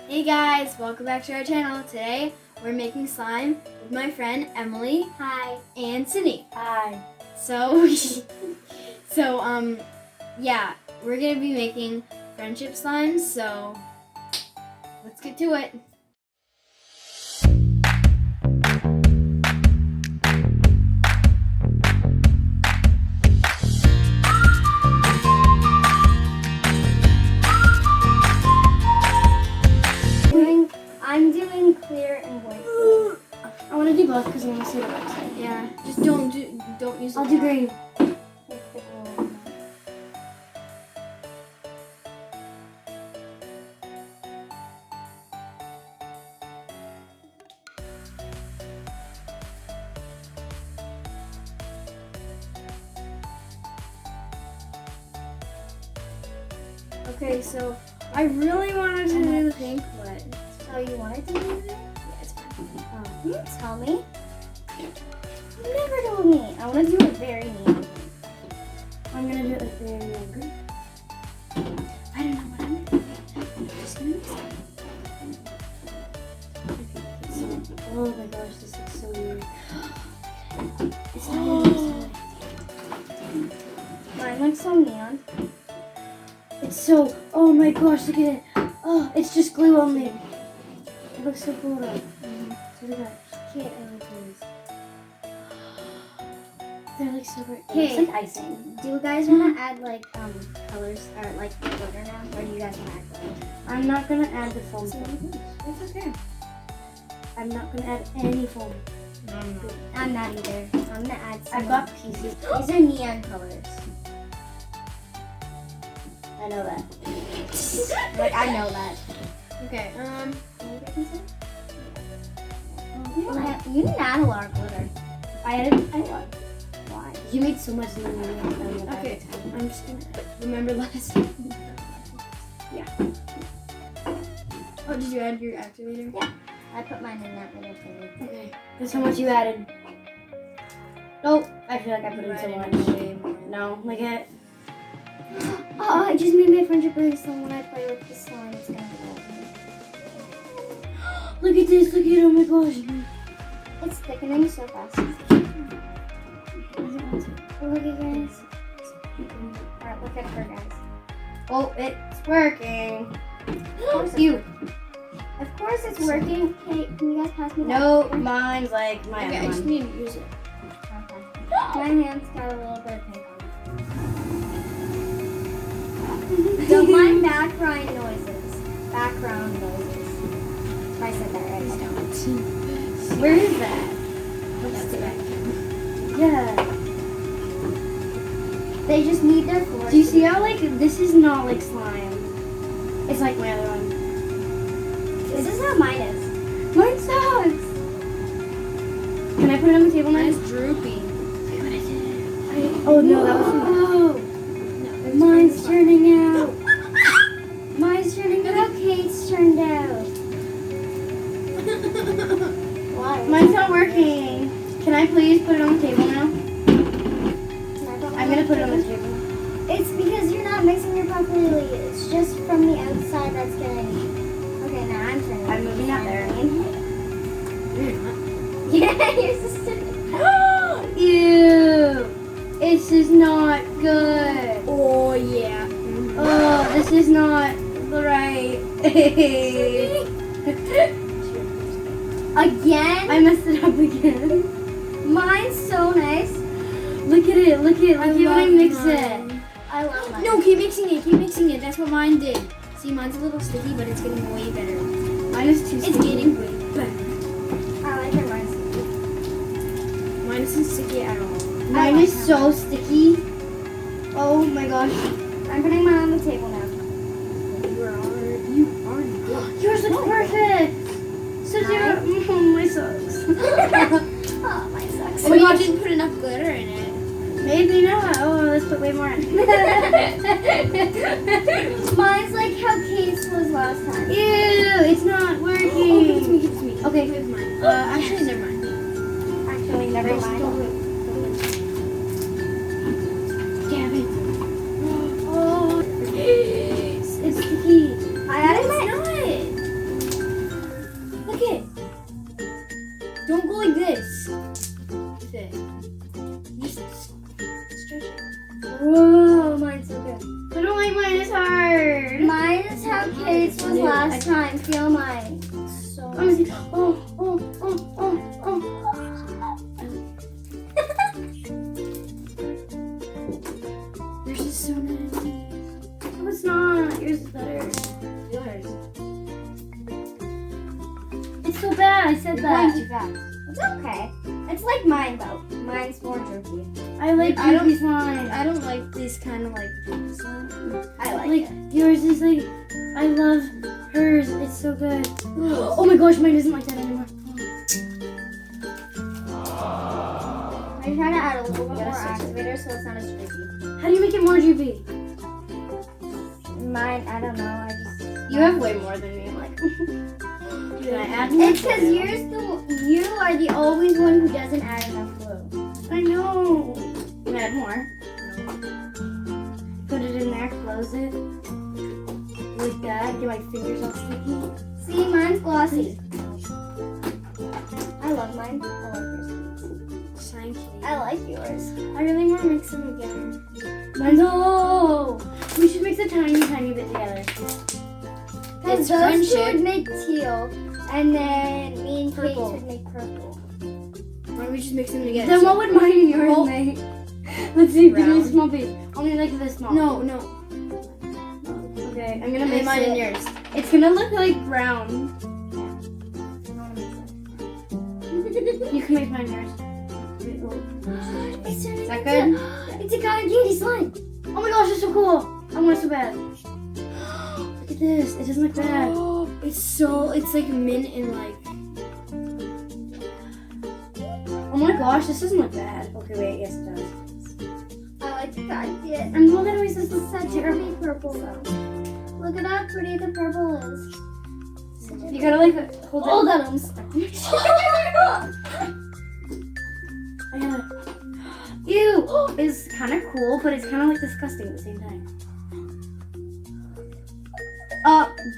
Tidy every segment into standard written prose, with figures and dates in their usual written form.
Hey guys, welcome back to our channel. Today we're making slime with my friend Emily. Hi. And Sydney. Hi. So, yeah, we're gonna be making friendship slimes. So, let's get to it. I'm doing clear and white. I want to do both because I want to see the website. Yeah, just don't use. I'll do green. Okay, so I really wanted to do the pink, but So you wanted to do that? yeah, it's fine. You didn't tell me. You never told me. I want to do it very neat. I'm gonna do it like very younger. I don't know what I'm gonna do. I'm just gonna mix it. Oh my gosh, this looks so weird. It's Mine looks so neon. It's so. Oh my gosh, look at it. Oh, it's just glue only. It looks so cool though. So look at that. Kid, I like these. They're like so bright. Okay. It's like icing. Do you guys want to add like colors or like glitter now, or do you guys want to add glitter? I'm not gonna add the foam. It's okay. I'm not gonna add any foam. I'm not either. I'm gonna add some. I've got pieces. These are neon colors. I know that. Like I know that. Okay. You didn't add a lot of glitter. I added a lot. Why? You made so much in the movie. Okay. I'm just gonna remember last time. Yeah. Oh, did you add your activator? Yeah. I put mine in that little thing. Okay. That's how much you added. Nope. I feel like I put in so much. Way more. No, look at it. Oh, I just made my friendship bracelet. When I play with the slime, it's gonna go. Look at this. Look at it. Oh my gosh. It's thickening so fast. Oh, look at guys. Alright, look at her, guys. Oh, it's working. You. Of course it's working. Okay, can you guys pass me that? No, mine's like my Okay, I other just one. need to use it. Okay. My hand's got a little bit of pink on it. Don't mind background noises. Background noises. I said that right. Where is that? That's the back. Yeah. They just need their floor. Do you see how like this is not like slime? It's like my other one. This is how mine is. Mine sucks. Can I put it on the table now? Mine's droopy. Oh no, that was. Oh, Mine's turning out. mine's turning out. Kate's turned out. Why? Mine's not working. Can I please put it on the table now? I'm gonna put it on the table. It's because you're not mixing it properly. It's just from the outside that's getting. Okay, now I'm turning. I'm moving out there. Yeah, your sister. Ew. This is not good. Oh yeah. Oh, this is not right. Again? I messed it up again. Mine's so nice. Look at it. Look at it. Look at when I mix it. I love mine. No, keep mixing it. Keep mixing it. That's what mine did. See, mine's a little sticky, but it's getting way better. Mine is too It's sticky. getting way better. I like it. Mine's Mine isn't sticky at all. Mine is so sticky. Oh my gosh. I'm putting mine on the table now. You are good. Yours looks perfect. So Mine? my sucks. Oh, mine sucks. Oh, you didn't put enough glitter in it. Maybe not. Oh, let's put way more in. Mine's like how Kate's was last time. Ew, it's not Oh, give it to me, working. give it to me. Okay. Give mine. Actually, never mind. Actually, never Don't mind. do it. Damn it. Oh, It's sticky. I added my. it's not. was new. last time. Feel mine. So. Let me see. Oh. Yours is so nice. No, it's not. Yours is better. Yours. It's so bad. I said You're going that. too fast. It's okay. It's like mine though. Mine's more jerky. I like I don't- Yuki's slime. I don't like this kind of like slime. I like, Like it. yours is like, I love hers. It's so good. Oh my gosh, mine isn't like that anymore. I'm trying to add a little bit Gotta more switch it. activator so it's not as jerky. How do you make it more juicy? Mine, I don't know. I just. You have way more than me. Like, Can I add more? It's because you are the always one who doesn't add enough glue. I know. Can I add more? Put it in there, close it. Like that. Get my fingers all sticky. See, mine's glossy. I love mine. I like yours. slime kitty. I like yours. I really want to mix them together. No! We should mix a tiny, tiny bit together. Because It's those two friendship. would make teal, and then me and Kate Purple. would make purple. Why don't we just mix them together? Then what would mine and yours Well- make? Let's see, give me a Brown. small piece. Only like this small. No, no. Okay, I'm gonna And mix mine it. and yours. It's gonna look like brown. You can make mine yours. Wait, oh. It's Is that good? It's a cotton candy slime. Oh my gosh, it's so cool. I want it so bad. Look at this. It doesn't look bad. Oh, it's like mint and like. Oh my gosh, this doesn't look bad. Okay, wait, yes it does. I like the cotton candy. And look at always this It's is such a pretty purple though. Look at how pretty the purple is. You gotta like hold Hold it. on, I'm stuck. I gotta. Ew! It's kind of cool, but it's kind of like disgusting at the same time.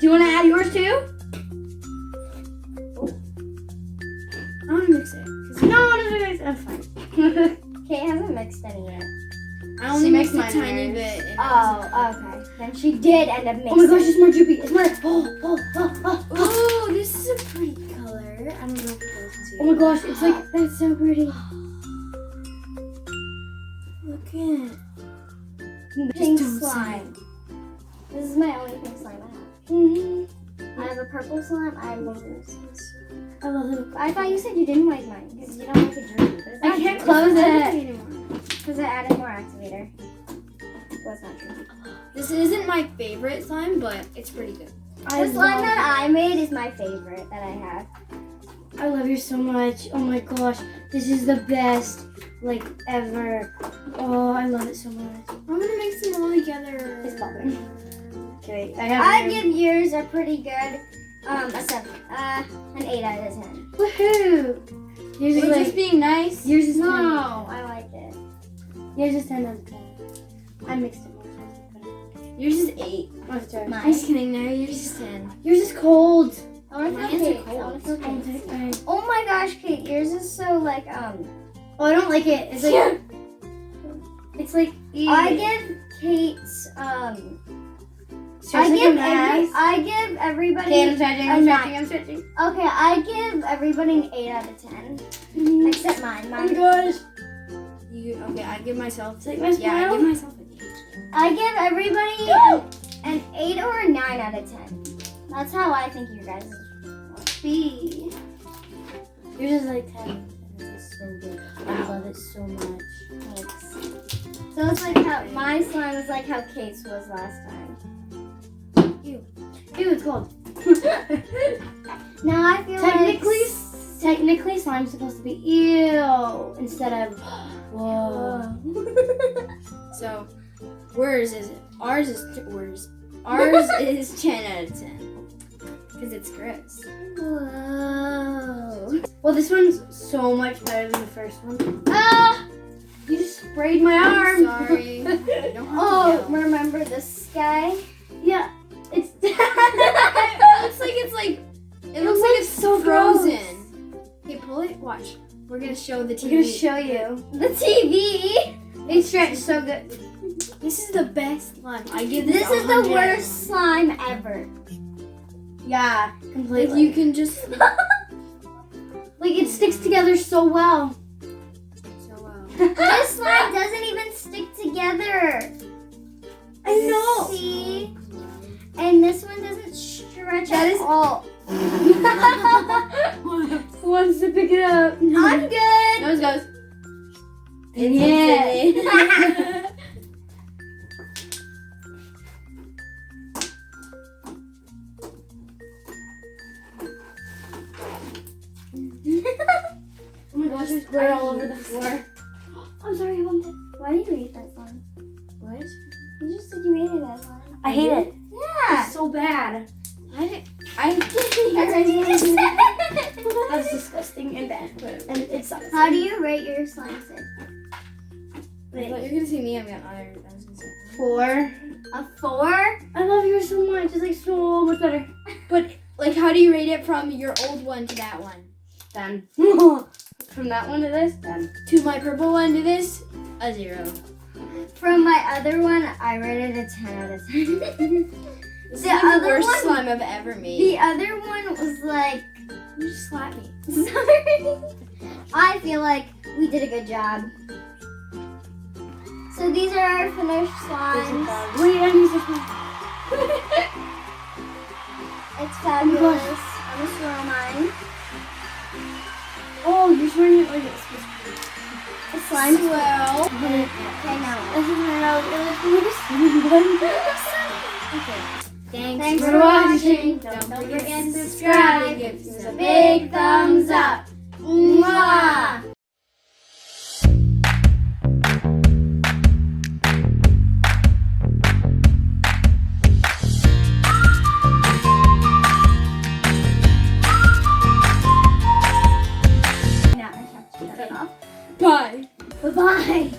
Do you want to add yours too? I want to mix it. 'cause No, I'm fine. Kate hasn't mixed any yet. I only She mixed makes a mine tiny yours. bit. and Oh, okay. Then she did end up mixing. Oh my gosh, it's more droopy. It's more. Oh, this is a pretty color. I don't know if it goes Oh my gosh, it's like that's so pretty. Look at. Pink Just don't slime. This is my only pink slime I have. Mm-hmm. I have a purple slime. I have one blue slime. I love it. I thought you said you didn't like mine because you don't like it droopy. But it's I not can't droopy. close I it. don't need anymore. Because I added more activator. Well, it's not droopy. This isn't my favorite slime, but it's pretty good. The slime that I made is my favorite that I have. I love you so much. Oh my gosh, this is the best like ever. Oh, I love it so much. I'm gonna mix them all together. It's popping. Okay, I have. I give yours a pretty good, a 7, an 8 out of 10. Woohoo! Yours is We're like just being nice. yours is No, 10. I like it. Yours is 10 out of 10. I mixed it more. Yours is 8. Oh, sorry. I'm just kidding. No, yours is 10. Yours is cold. I want to My feel hands are Kate's. I cold. want to feel Oh, Kate's. Oh my gosh, Kate, yours is so like, I don't like it. It's like it's like I give Kate's, I I give everybody. Okay, I'm stretching. I'm a stretching. 9. I'm stretching. Okay, I give everybody an 8 out of 10. Except mine. Oh my Mine. gosh. Okay, I give myself. Take my Yeah, I smile. give myself an 8. I give everybody an 8 or a 9 out of 10. That's how I think you guys must be. Yours is like 10. This is so good. I love it so much. Thanks. So it's like how my slime is like how Kate's was last time. Ew, it's cold. Now I feel Technically, slime's supposed to be ew instead of whoa. So, ours is 10 out of 10 because it's gross. Whoa. Well, this one's so much better than the first one. Ah! You just sprayed my arm. Sorry. You don't have Oh, to yell. remember this guy? Yeah, it's. It looks like it's so frozen. Okay, pull it. Watch. We're gonna show the TV. I'm gonna show you. The TV. It stretched so good. This is the best slime. I give This is the 100. worst slime ever. Yeah, Like completely. you can just Like it sticks together so well. so well. This slime doesn't even stick together. I know. See? And this one doesn't stretch That at is- all. Who wants to pick it up? I'm good. Nose goes. Yeah. Oh my gosh, there's glitter all over the floor. I'm sorry, I bumped it. Why do you hate that slime? What? You just said you hated that slime. I hate it. Yeah. It's so bad. That's That's disgusting and bad. And it sucks. How do you rate your slime, Sid? I thought you were gonna say me. I'm gonna honor. I was gonna say. 4. A 4? I love yours so much. It's like so much better. But like, how do you rate it from your old one to that one? 10. From that one to this, 10. To my purple one to this, a 0. From my other one, I rated a 10 out of 10. This The is like the other worst one- slime I've ever made. The other one was like, You just slapped me. sorry. I feel like we did a good job. So these are our finished slimes. Wait, I need this one. It's fabulous. I'm gonna swirl mine. Oh, you're swearing it like it's supposed to be. A slime Swell. Okay, now. This is my nose. Okay. Thanks, Thanks for for watching. watching. Don't forget forget to to subscribe. subscribe. Give Give us us a a big big thumbs thumbs up. up. Mwah! Now I have to shut it off. Bye. Bye-bye.